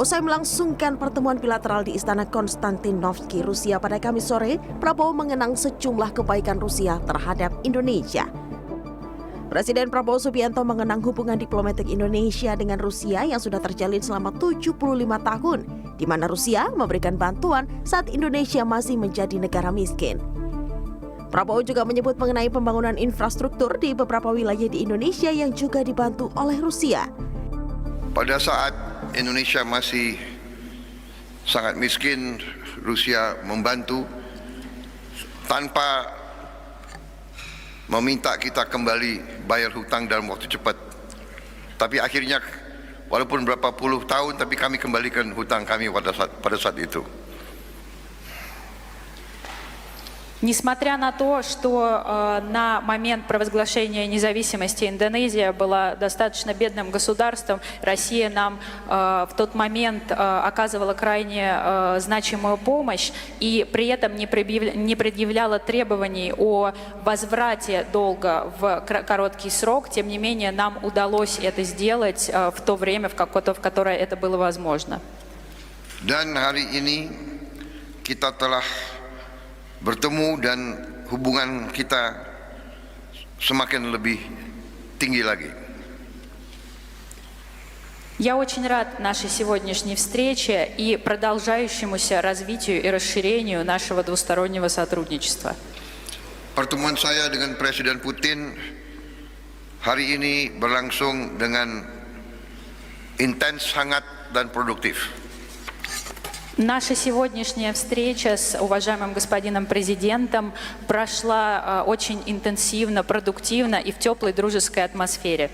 Usai melangsungkan pertemuan bilateral di Istana Konstantinovsky, Rusia pada Kamis sore, Prabowo mengenang sejumlah kebaikan Rusia terhadap Indonesia. Presiden Prabowo Subianto mengenang hubungan diplomatik Indonesia dengan Rusia yang sudah terjalin selama 75 tahun, di mana Rusia memberikan bantuan saat Indonesia masih menjadi negara miskin. Prabowo juga menyebut mengenai pembangunan infrastruktur di beberapa wilayah di Indonesia yang juga dibantu oleh Rusia. Pada saat Indonesia masih sangat miskin, Rusia membantu tanpa meminta kita kembali bayar hutang dalam waktu cepat. Tapi akhirnya walaupun berapa puluh tahun, tapi kami kembalikan hutang kami pada saat itu. Несмотря на то, что на момент провозглашения независимости Индонезия была достаточно бедным государством, Россия нам в тот момент оказывала крайне значимую помощь и при этом не предъявляла требований о возврате долга в короткий срок, тем не менее нам удалось это сделать в то время, в которое это было возможно. Dan hari ini kita telah bertemu dan hubungan kita semakin lebih tinggi lagi. Я очень рад нашей сегодняшней встрече и продолжающемуся развитию и расширению нашего двустороннего сотрудничества. Pertemuan saya dengan Presiden Putin hari ini berlangsung dengan intens, hangat dan produktif. Наша сегодняшняя встреча с уважаемым господином президентом прошла очень интенсивно, продуктивно и в теплой дружеской атмосфере.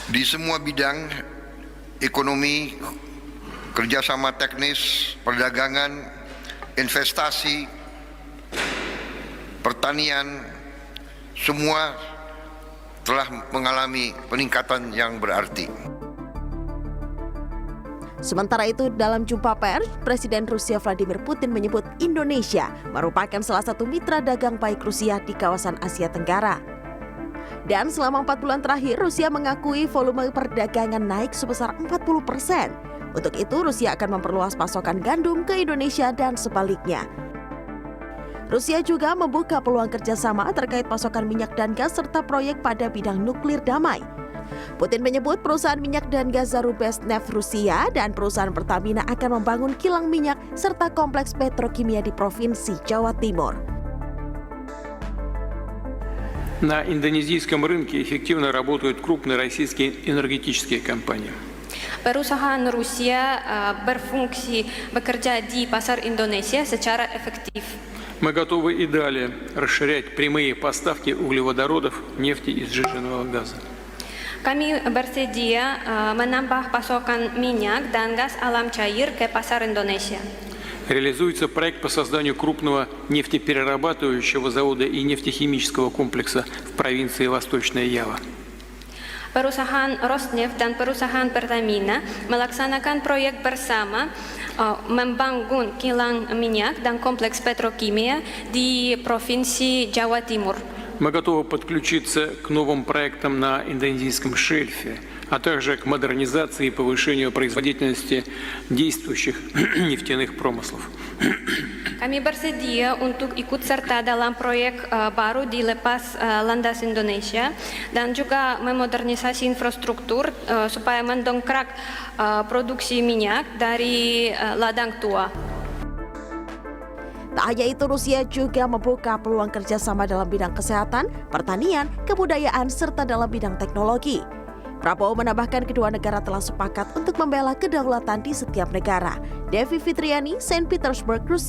Di semua bidang ekonomi, kerjasama teknis, perdagangan, investasi, pertanian, semua telah mengalami peningkatan yang berarti. Sementara itu, dalam jumpa pers, Presiden Rusia Vladimir Putin menyebut Indonesia merupakan salah satu mitra dagang baik Rusia di kawasan Asia Tenggara. Dan selama 4 bulan terakhir, Rusia mengakui volume perdagangan naik sebesar 40%. Untuk itu, Rusia akan memperluas pasokan gandum ke Indonesia dan sebaliknya. Rusia juga membuka peluang kerjasama terkait pasokan minyak dan gas serta proyek pada bidang nuklir damai. Putin menyebut perusahaan minyak dan gas Zarubezhneft Rusia dan perusahaan Pertamina akan membangun kilang minyak serta kompleks petrokimia di Provinsi Jawa Timur. На индонезийском рынке эффективно работают крупные российские энергетические компании. Perusahaan Rusia berfungsi bekerja di pasar Indonesia secara efektif. Мы готовы и далее расширять прямые поставки углеводородов, нефти и сжиженного газа. Kami bersedia menambah pasokan minyak dan gas alam cair ke pasar Indonesia. Реализуется проект по созданию крупного нефтеперерабатывающего завода и нефтехимического комплекса в провинции Восточная Ява. Perusahaan Rosneft dan perusahaan Pertamina melaksanakan proyek bersama membangun kilang minyak dan kompleks petrokimia di Provinsi Jawa Timur. Мы готовы подключиться к новым проектам на индонезийском шельфе, а также к модернизации и повышению производительности действующих нефтяных промыслов. Kami bersedia untuk ikut serta dalam proyek baru di lepas landas Indonesia dan juga memodernisasi infrastruktur supaya mendongkrak produksi minyak dari ladang tua. Tak hanya itu, Rusia juga membuka peluang kerjasama dalam bidang kesehatan, pertanian, kebudayaan, serta dalam bidang teknologi. Prabowo menambahkan kedua negara telah sepakat untuk membela kedaulatan di setiap negara. Devi Fitriani, Saint Petersburg, Rusia.